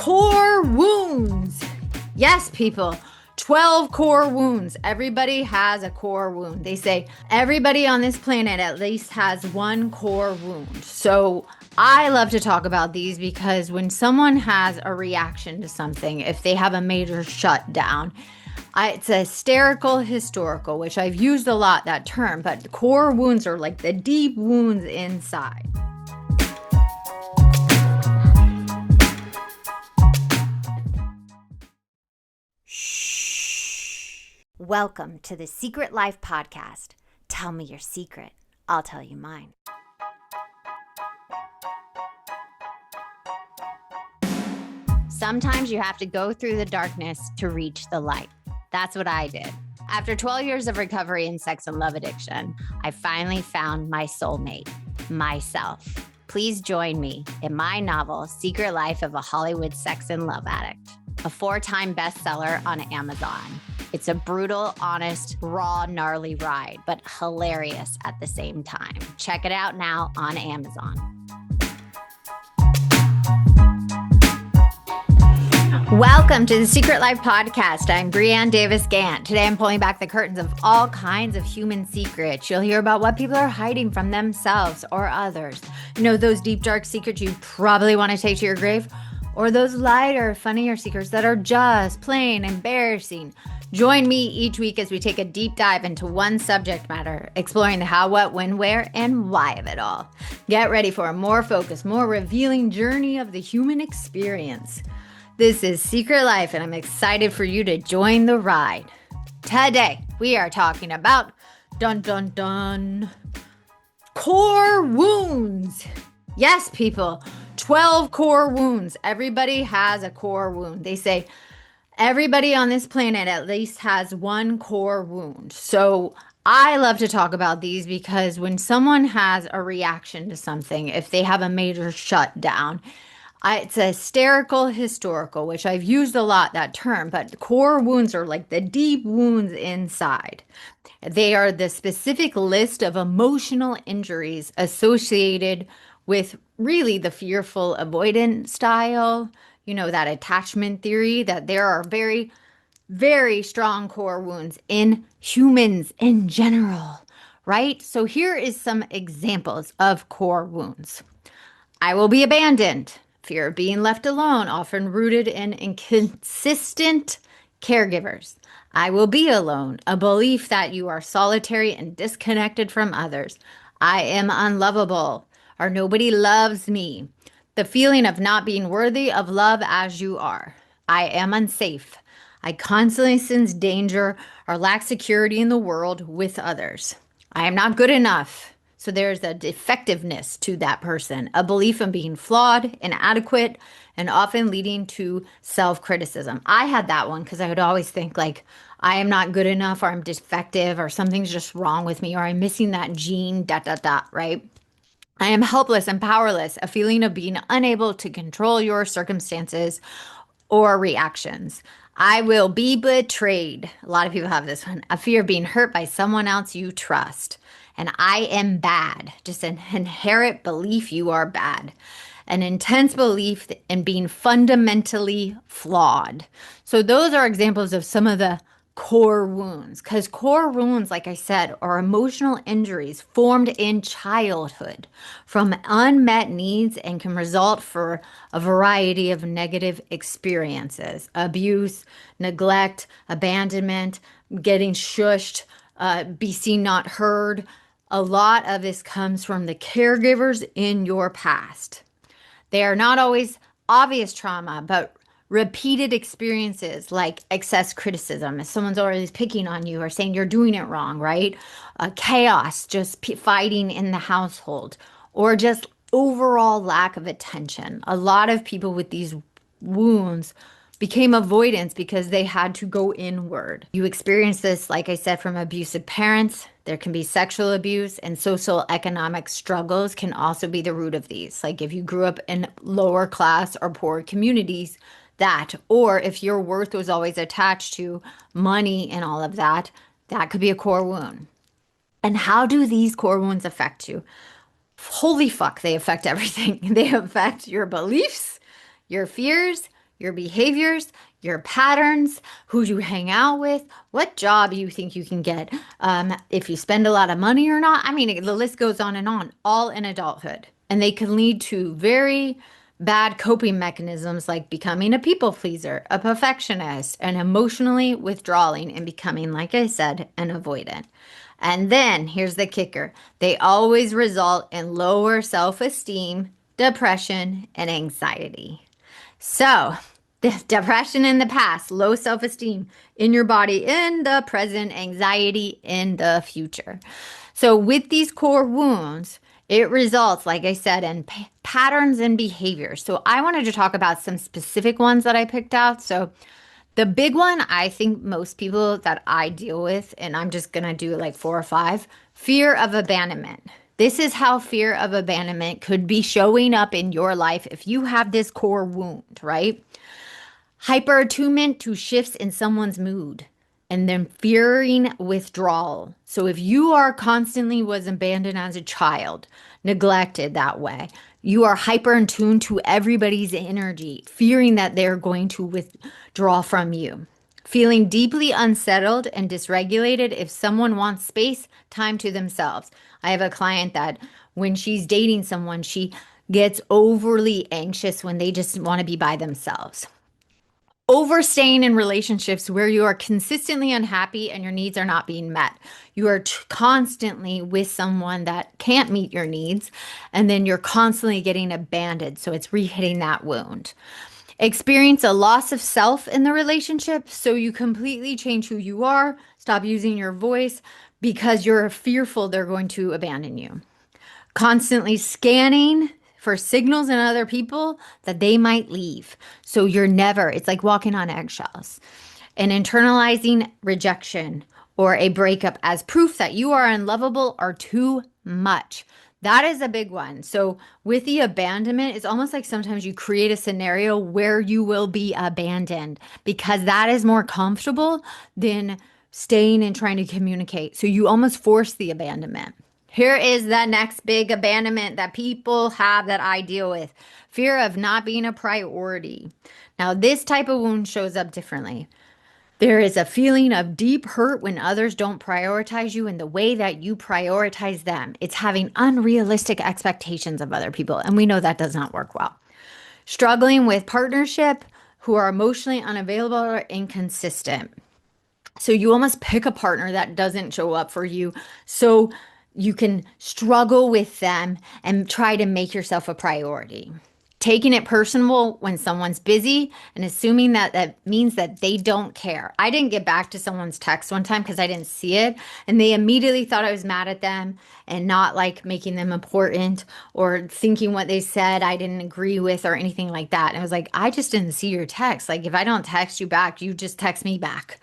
Core wounds. Yes, people. 12 core wounds. Everybody has a core wound. They say everybody on this planet at least has one core wound. So I love to talk about these because when someone has a reaction to something, if they have a major shutdown, it's a historical, which I've used a lot, that term, but core wounds are like the deep wounds inside. Welcome to the Secret Life Podcast. Tell me your secret. I'll tell you mine. Sometimes you have to go through the darkness to reach the light. That's what I did. After 12 years of recovery in sex and love addiction, I finally found my soulmate, myself. Please join me in my novel, Secret Life of a Hollywood Sex and Love Addict, a 4-time bestseller on Amazon. It's a brutal, honest, raw, gnarly ride, but hilarious at the same time. Check it out now on Amazon. Welcome to the Secret Life Podcast. I'm Brianne Davis-Gantt. Today I'm pulling back the curtains of all kinds of human secrets. You'll hear about what people are hiding from themselves or others. You know, those deep, dark secrets you probably want to take to your grave? Or those lighter, funnier secrets that are just plain embarrassing. Join me each week as we take a deep dive into one subject matter, exploring the how, what, when, where, and why of it all. Get ready for a more focused, more revealing journey of the human experience. This is Secret Life, and I'm excited for you to join the ride. Today, we are talking about, dun dun dun, core wounds. Yes, people, 12 core wounds. Everybody has a core wound. They say everybody on this planet at least has one core wound. So I love to talk about these because when someone has a reaction to something, if they have a major shutdown, it's a historical, which I've used a lot, that term, but core wounds are like the deep wounds inside. They are the specific list of emotional injuries associated with really the fearful avoidant style, you know, that attachment theory, that there are very, very strong core wounds in humans in general, right? So here is some examples of core wounds. I will be abandoned. Fear of being left alone, often rooted in inconsistent caregivers. I will be alone, a belief that you are solitary and disconnected from others. I am unlovable, or nobody loves me. The feeling of not being worthy of love as you are. I am unsafe. I constantly sense danger or lack security in the world with others. I am not good enough. So there's a defectiveness to that person, a belief in being flawed, inadequate, and often leading to self-criticism. I had that one because I would always think like, I am not good enough, or I'm defective, or something's just wrong with me, or I'm missing that gene, right? I am helpless and powerless, a feeling of being unable to control your circumstances or reactions. I will be betrayed. A lot of people have this one. A fear of being hurt by someone else you trust. And I am bad. Just an inherent belief you are bad. An intense belief in being fundamentally flawed. So those are examples of some of the core wounds. Because core wounds, like I said, are emotional injuries formed in childhood from unmet needs and can result for a variety of negative experiences. Abuse, neglect, abandonment, getting shushed, be seen not heard. A lot of this comes from the caregivers in your past. They are not always obvious trauma, but repeated experiences like excess criticism. If someone's always picking on you or saying you're doing it wrong, right? Chaos, just fighting in the household, or just overall lack of attention. A lot of people with these wounds became avoidance because they had to go inward. You experience this, like I said, from abusive parents. There can be sexual abuse, and social economic struggles can also be the root of these. Like if you grew up in lower class or poor communities, that, or if your worth was always attached to money and all of that, that could be a core wound. And how do these core wounds affect you? Holy fuck, they affect everything. They affect your beliefs, your fears, your behaviors, your patterns, who you hang out with, what job you think you can get, if you spend a lot of money or not. I mean, the list goes on, all in adulthood. And they can lead to very bad coping mechanisms like becoming a people pleaser, a perfectionist, and emotionally withdrawing and becoming, like I said, an avoidant. And then here's the kicker, they always result in lower self esteem, depression, and anxiety. So, the depression in the past, low self esteem in your body in the present, anxiety in the future. So, with these core wounds, it results, like I said, in patterns and behaviors. So, I wanted to talk about some specific ones that I picked out. So, the big one, I think most people that I deal with, and I'm just going to do like 4 or 5, fear of abandonment. This is how fear of abandonment could be showing up in your life if you have this core wound, right? Hyperattunement to shifts in someone's mood, and then fearing withdrawal. So if you are constantly was abandoned as a child, neglected that way, you are hyper in tune to everybody's energy, fearing that they're going to withdraw from you. Feeling deeply unsettled and dysregulated if someone wants space, time to themselves. I have a client that when she's dating someone, she gets overly anxious when they just want to be by themselves. Overstaying in relationships where you are consistently unhappy and your needs are not being met. You are constantly with someone that can't meet your needs, and then you're constantly getting abandoned. So it's re-hitting that wound. Experience a loss of self in the relationship. So you completely change who you are, stop using your voice because you're fearful they're going to abandon you. Constantly scanning for signals in other people that they might leave. So it's like walking on eggshells. And internalizing rejection or a breakup as proof that you are unlovable or too much. That is a big one. So with the abandonment, it's almost like sometimes you create a scenario where you will be abandoned because that is more comfortable than staying and trying to communicate. So you almost force the abandonment. Here is the next big abandonment that people have that I deal with. Fear of not being a priority. Now, this type of wound shows up differently. There is a feeling of deep hurt when others don't prioritize you in the way that you prioritize them. It's having unrealistic expectations of other people, and we know that does not work well. Struggling with partnership who are emotionally unavailable or inconsistent. So you almost pick a partner that doesn't show up for you. So you can struggle with them and try to make yourself a priority. Taking it personal when someone's busy and assuming that that means that they don't care. I didn't get back to someone's text one time because I didn't see it, and they immediately thought I was mad at them and not like making them important or thinking what they said I didn't agree with or anything like that. And I was like, I just didn't see your text. Like, if I don't text you back, you just text me back.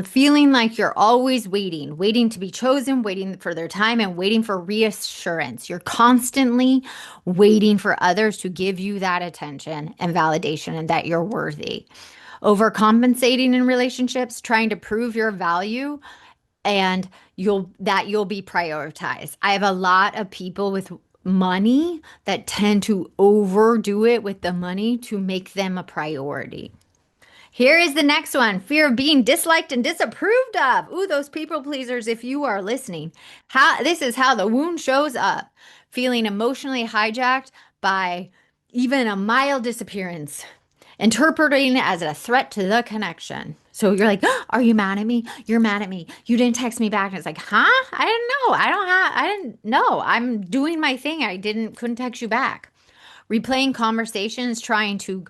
Feeling like you're always waiting to be chosen, waiting for their time, and waiting for reassurance. You're constantly waiting for others to give you that attention and validation and that you're worthy. Overcompensating in relationships, trying to prove your value and you'll be prioritized. I have a lot of people with money that tend to overdo it with the money to make them a priority. Here is the next one. Fear of being disliked and disapproved of. Ooh, those people pleasers, if you are listening. This is how the wound shows up. Feeling emotionally hijacked by even a mild disappearance. Interpreting it as a threat to the connection. So you're like, oh, are you mad at me? You're mad at me. You didn't text me back. And it's like, huh? I didn't know. I didn't know. I'm doing my thing. Couldn't text you back. Replaying conversations, trying to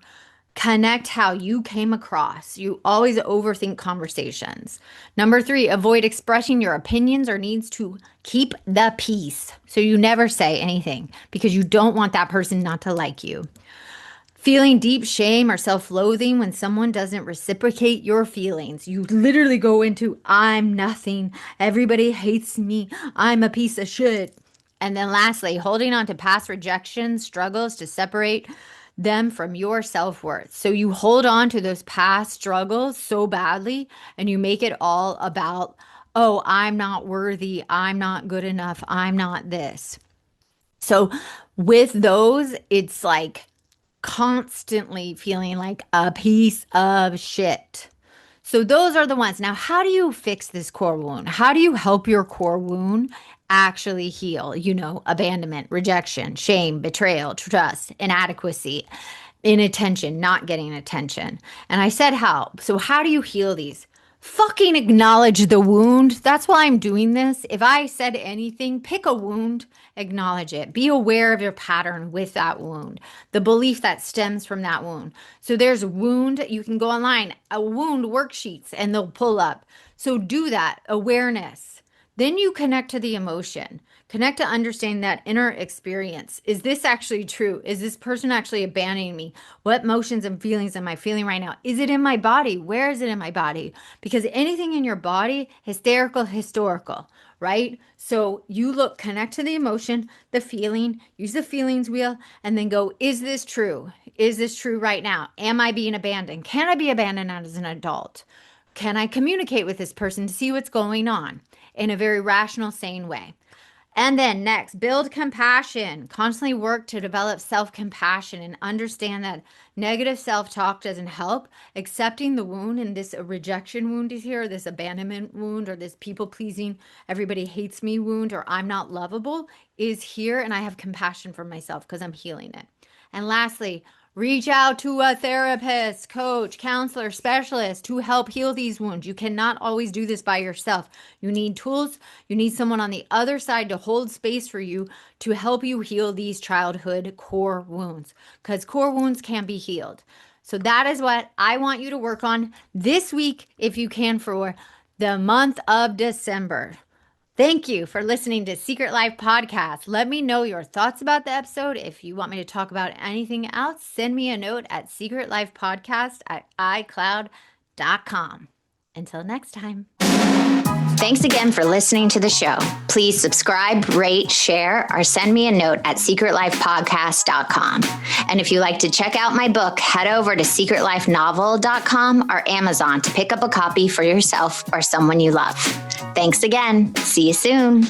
connect how you came across. You always overthink conversations. Number 3, avoid expressing your opinions or needs to keep the peace. So you never say anything because you don't want that person not to like you. Feeling deep shame or self-loathing when someone doesn't reciprocate your feelings. You literally go into, I'm nothing. Everybody hates me. I'm a piece of shit. And then lastly, holding on to past rejection struggles to separate them from your self-worth. So you hold on to those past struggles so badly and you make it all about, oh, I'm not worthy, I'm not good enough, I'm not this. So with those, it's like constantly feeling like a piece of shit. So those are the ones. Now, how do you fix this core wound? How do you help your core wound actually heal? Abandonment, rejection, shame, betrayal, trust, inadequacy, inattention, not getting attention. And I said how. So how do you heal these? Fucking acknowledge the wound. That's why I'm doing this. If I said anything, pick a wound, acknowledge it. Be aware of your pattern with that wound, the belief that stems from that wound. So there's wound. You can go online, a wound worksheets, and they'll pull up. So do that awareness. Then you connect to the emotion, connect to understanding that inner experience. Is this actually true? Is this person actually abandoning me? What emotions and feelings am I feeling right now? Is it in my body? Where is it in my body? Because anything in your body, hysterical, historical, right? So you connect to the emotion, the feeling, use the feelings wheel, and then go, is this true? Is this true right now? Am I being abandoned? Can I be abandoned as an adult? Can I communicate with this person to see what's going on in a very rational, sane way? And then next, build compassion. Constantly work to develop self-compassion and understand that negative self-talk doesn't help. Accepting the wound, and this rejection wound is here, this abandonment wound, or this people-pleasing, everybody hates me wound, or I'm not lovable is here, and I have compassion for myself because I'm healing it. And lastly, reach out to a therapist, coach, counselor, specialist to help heal these wounds. You cannot always do this by yourself. You need tools. You need someone on the other side to hold space for you to help you heal these childhood core wounds, because core wounds can be healed. So that is what I want you to work on this week, if you can, for the month of December. Thank you for listening to Secret Life Podcast. Let me know your thoughts about the episode. If you want me to talk about anything else, send me a note at secretlifepodcast@icloud.com. Until next time. Thanks again for listening to the show. Please subscribe, rate, share, or send me a note at secretlifepodcast.com. And if you'd like to check out my book, head over to secretlifenovel.com or Amazon to pick up a copy for yourself or someone you love. Thanks again. See you soon.